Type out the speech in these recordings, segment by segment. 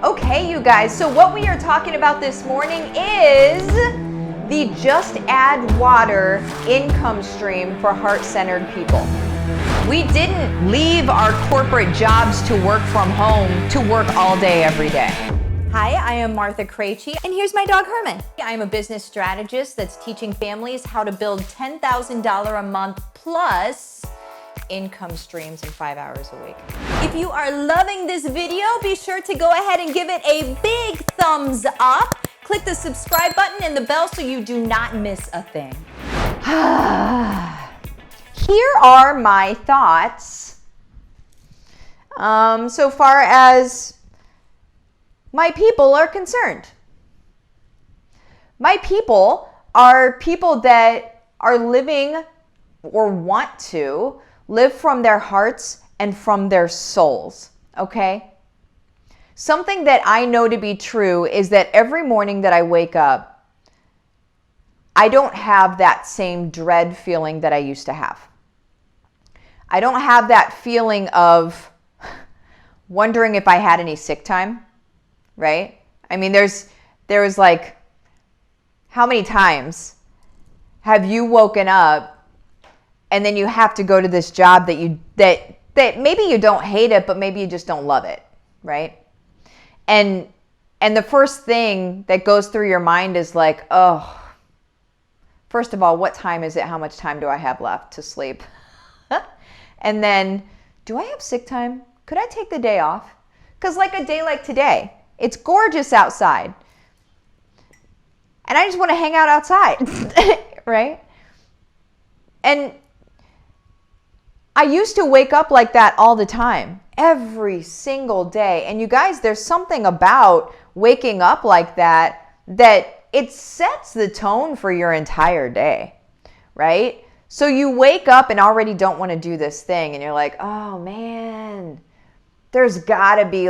Okay, you guys, so what we are talking about this morning is the just add water income stream for heart-centered people. We didn't leave our corporate jobs to work from home to work all day, every day. Hi, I am Martha Krejci, and here's my dog Herman. I am a business strategist that's teaching families how to build $10,000 a month plus income streams in 5 hours a week. If you are loving this video, be sure to go ahead and give it a big thumbs up. Click the subscribe button and the bell so you do not miss a thing. Here are my thoughts so far as my people are concerned. My people are people that are living or want to live from their hearts and from their souls, okay? Something that I know to be true is that every morning that I wake up, I don't have that same dread feeling that I used to have. I don't have that feeling of wondering if I had any sick time, right? I mean, there was like, how many times have you woken up and then you have to go to this job that maybe you don't hate it, but maybe you just don't love it, right? And the first thing that goes through your mind is like, oh, first of all, what time is it? How much time do I have left to sleep? And then, do I have sick time? Could I take the day off? Because like a day like today, it's gorgeous outside. And I just want to hang out outside, right? And I used to wake up like that all the time, every single day. And you guys, there's something about waking up like that it sets the tone for your entire day, right? So you wake up and already don't want to do this thing. And you're like, oh man, there's gotta be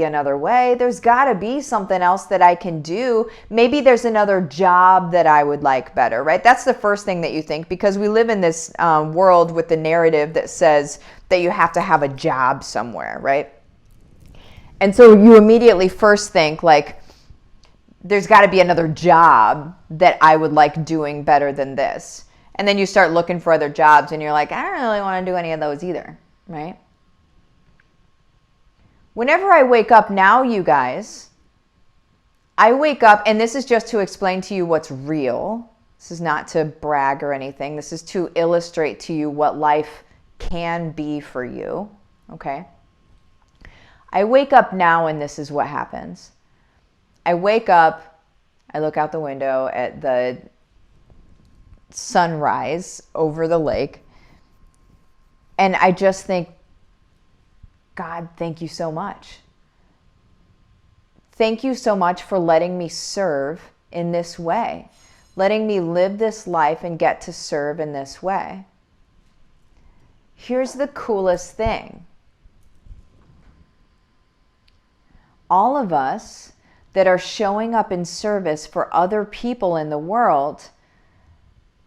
another way. There's gotta be something else that I can do. Maybe there's another job that I would like better, right? That's the first thing that you think, because we live in this world with the narrative that says that you have to have a job somewhere, right? And so you immediately first think like, there's gotta be another job that I would like doing better than this. And then you start looking for other jobs and you're like, I don't really want to do any of those either, right? Whenever I wake up now, you guys, I wake up, and this is just to explain to you what's real. This is not to brag or anything. This is to illustrate to you what life can be for you, okay? I wake up now, and this is what happens. I wake up, I look out the window at the sunrise over the lake, and I just think, God, thank you so much. Thank you so much for letting me serve in this way, letting me live this life and get to serve in this way. Here's the coolest thing. All of us that are showing up in service for other people in the world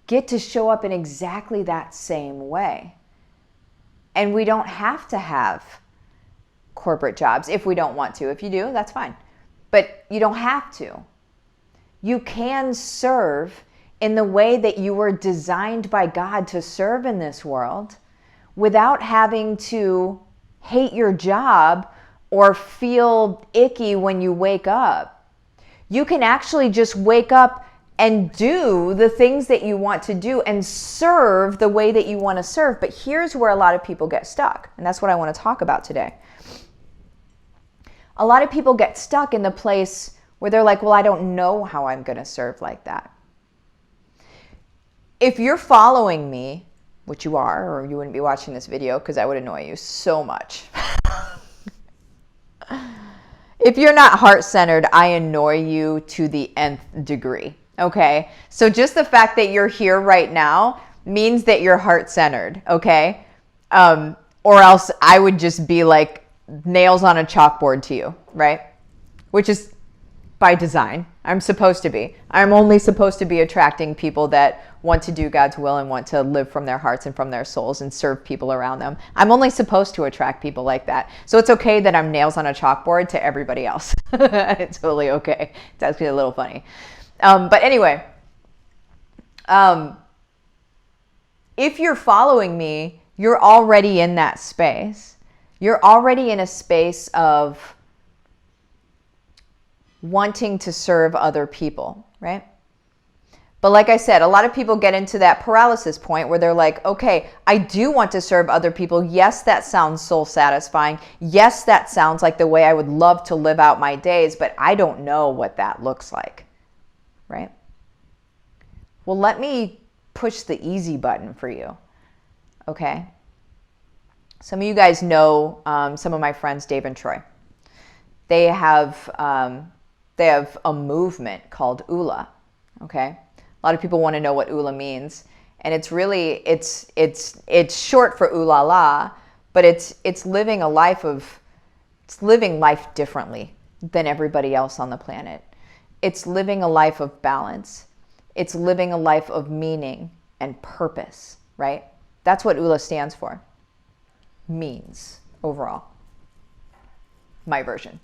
get to show up in exactly that same way. And we don't have to have corporate jobs if we don't want to. If you do, that's fine. But you don't have to. You can serve in the way that you were designed by God to serve in this world without having to hate your job or feel icky when you wake up. You can actually just wake up and do the things that you want to do and serve the way that you want to serve. But here's where a lot of people get stuck. And that's what I want to talk about today. A lot of people get stuck in the place where they're like, well, I don't know how I'm going to serve like that. If you're following me, which you are, or you wouldn't be watching this video because I would annoy you so much. If you're not heart-centered, I annoy you to the nth degree, okay? So just the fact that you're here right now means that you're heart-centered, okay? Or else I would just be like nails on a chalkboard to you, right? Which is by design. I'm supposed to be. I'm only supposed to be attracting people that want to do God's will and want to live from their hearts and from their souls and serve people around them. I'm only supposed to attract people like that. So it's okay that I'm nails on a chalkboard to everybody else. It's totally okay. It's actually a little funny. But anyway, if you're following me, you're already in that space. You're already in a space of wanting to serve other people, right? But like I said, a lot of people get into that paralysis point where they're like, okay, I do want to serve other people. Yes, that sounds soul satisfying. Yes, that sounds like the way I would love to live out my days, but I don't know what that looks like, right? Well, let me push the easy button for you, okay? Some of you guys know some of my friends, Dave and Troy. They have a movement called Oola, okay? A lot of people want to know what Oola means, and it's really it's short for Ooh La La, but it's living life differently than everybody else on the planet. It's living a life of balance. It's living a life of meaning and purpose, right? That's what Oola stands for. Means overall. My version.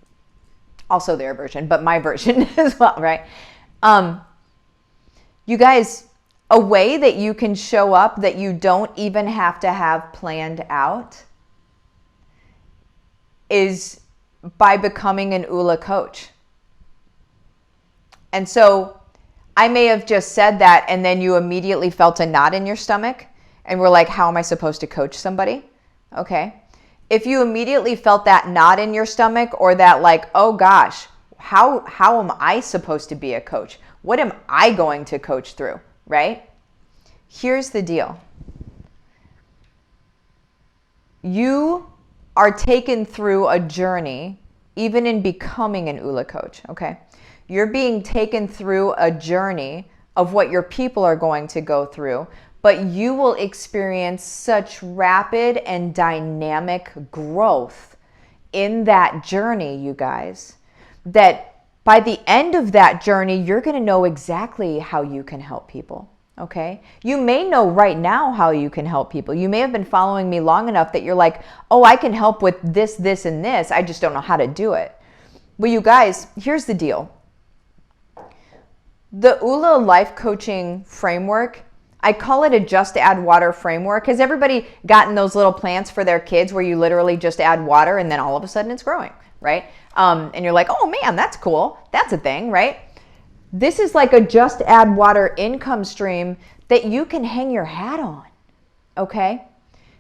Also their version, but my version as well, right? You guys, a way that you can show up that you don't even have to have planned out is by becoming an Oola coach. And so I may have just said that and then you immediately felt a knot in your stomach and were like, how am I supposed to coach somebody? Okay. If you immediately felt that knot in your stomach or that like, oh gosh, how am I supposed to be a coach? What am I going to coach through, right? Here's the deal. You are taken through a journey, even in becoming an Oola coach, okay? You're being taken through a journey of what your people are going to go through, but you will experience such rapid and dynamic growth in that journey, you guys, that by the end of that journey, you're going to know exactly how you can help people, okay? You may know right now how you can help people. You may have been following me long enough that you're like, oh, I can help with this, this, and this. I just don't know how to do it. Well, you guys, here's the deal. The Oola life coaching framework, I call it a just add water framework. Has everybody gotten those little plants for their kids where you literally just add water and then all of a sudden it's growing, right? And you're like, oh man, that's cool. That's a thing, right? This is like a just add water income stream that you can hang your hat on, okay?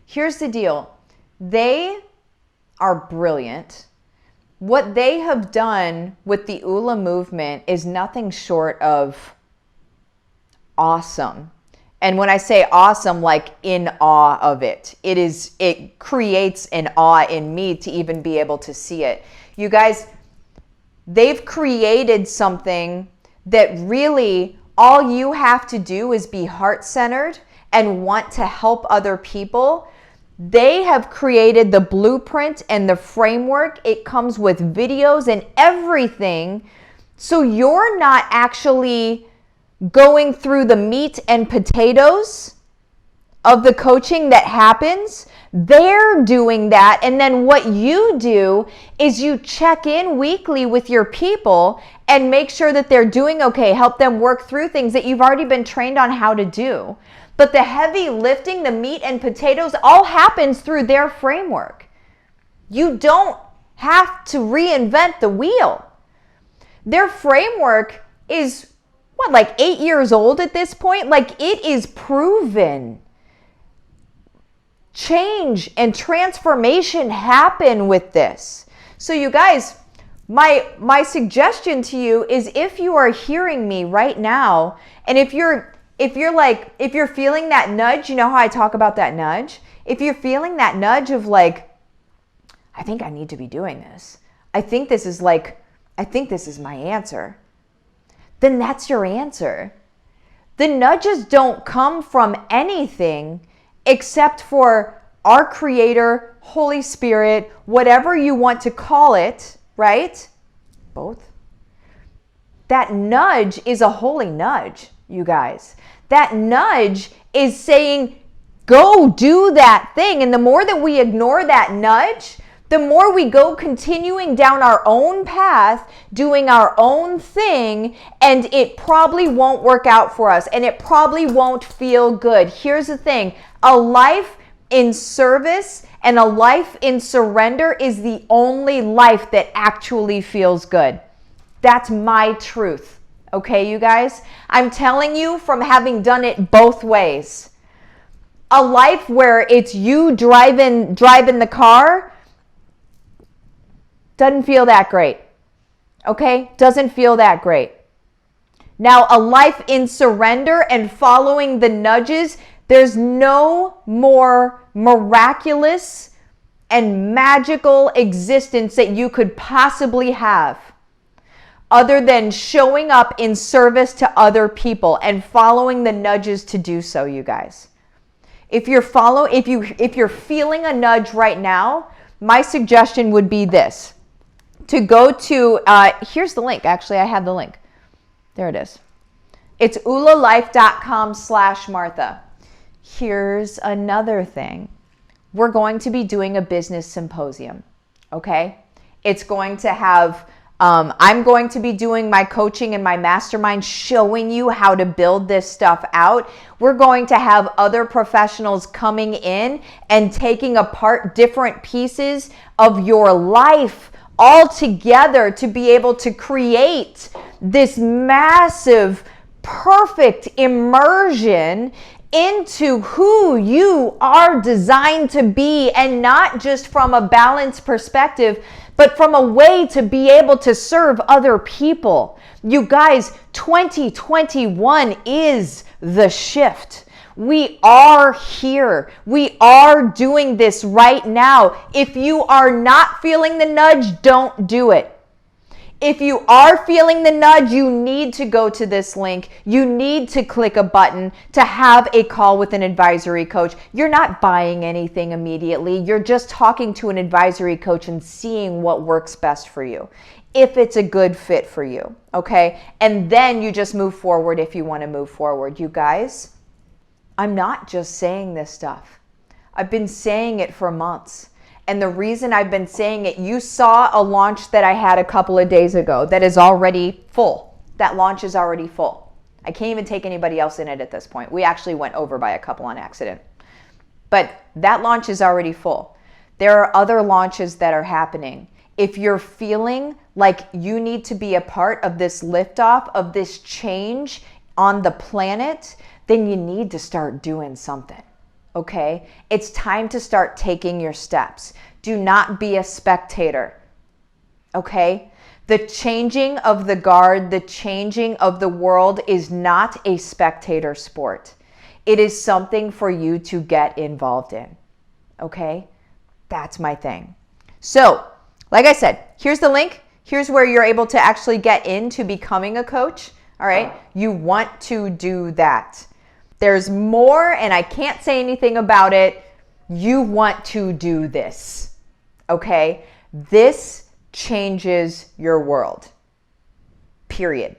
Here's the deal. They are brilliant. What they have done with the Oola movement is nothing short of awesome. And when I say awesome, like in awe of it, it creates an awe in me to even be able to see it. You guys, they've created something that really all you have to do is be heart-centered and want to help other people. They have created the blueprint and the framework. It comes with videos and everything. So you're not actually going through the meat and potatoes of the coaching that happens. They're doing that. And then what you do is you check in weekly with your people and make sure that they're doing okay. Help them work through things that you've already been trained on how to do. But the heavy lifting, the meat and potatoes, all happens through their framework. You don't have to reinvent the wheel. Their framework is, like 8 years old at this point? Like, it is proven. Change and transformation happen with this. So you guys, my suggestion to you is if you are hearing me right now, and if you're feeling that nudge, you know how I talk about that nudge? If you're feeling that nudge of like, I think I need to be doing this. I think this is my answer. Then that's your answer. The nudges don't come from anything except for our Creator, Holy Spirit, whatever you want to call it, right? Both. That nudge is a holy nudge, you guys. That nudge is saying, go do that thing. And the more that we ignore that nudge, the more we go continuing down our own path, doing our own thing, and it probably won't work out for us, and it probably won't feel good. Here's the thing. A life in service and a life in surrender is the only life that actually feels good. That's my truth. Okay, you guys? I'm telling you from having done it both ways. A life where it's you driving the car doesn't feel that great. Okay? Doesn't feel that great. Now, a life in surrender and following the nudges, there's no more miraculous and magical existence that you could possibly have other than showing up in service to other people and following the nudges to do so, you guys. If you're feeling a nudge right now, my suggestion would be this. To go to, here's the link. Actually, I have the link. There it is. It's oolalife.com/Martha. Here's another thing. We're going to be doing a business symposium, okay? It's going to have, I'm going to be doing my coaching and my mastermind showing you how to build this stuff out. We're going to have other professionals coming in and taking apart different pieces of your life all together to be able to create this massive, perfect immersion into who you are designed to be, and not just from a balanced perspective, but from a way to be able to serve other people. You guys, 2021 is the shift. We are here. We are doing this right now. If you are not feeling the nudge, don't do it. If you are feeling the nudge, you need to go to this link. You need to click a button to have a call with an advisory coach. You're not buying anything immediately. You're just talking to an advisory coach and seeing what works best for you, if it's a good fit for you, okay? And then you just move forward if you want to move forward. You guys, I'm not just saying this stuff. I've been saying it for months. And the reason I've been saying it, you saw a launch that I had a couple of days ago that is already full. That launch is already full. I can't even take anybody else in it at this point. We actually went over by a couple on accident. But that launch is already full. There are other launches that are happening. If you're feeling like you need to be a part of this liftoff, of this change on the planet, then you need to start doing something. Okay? It's time to start taking your steps. Do not be a spectator. Okay? The changing of the guard, the changing of the world is not a spectator sport. It is something for you to get involved in. Okay? That's my thing. So, like I said, here's the link. Here's where you're able to actually get into becoming a coach. All right? You want to do that. There's more, and I can't say anything about it. You want to do this, okay? This changes your world, period.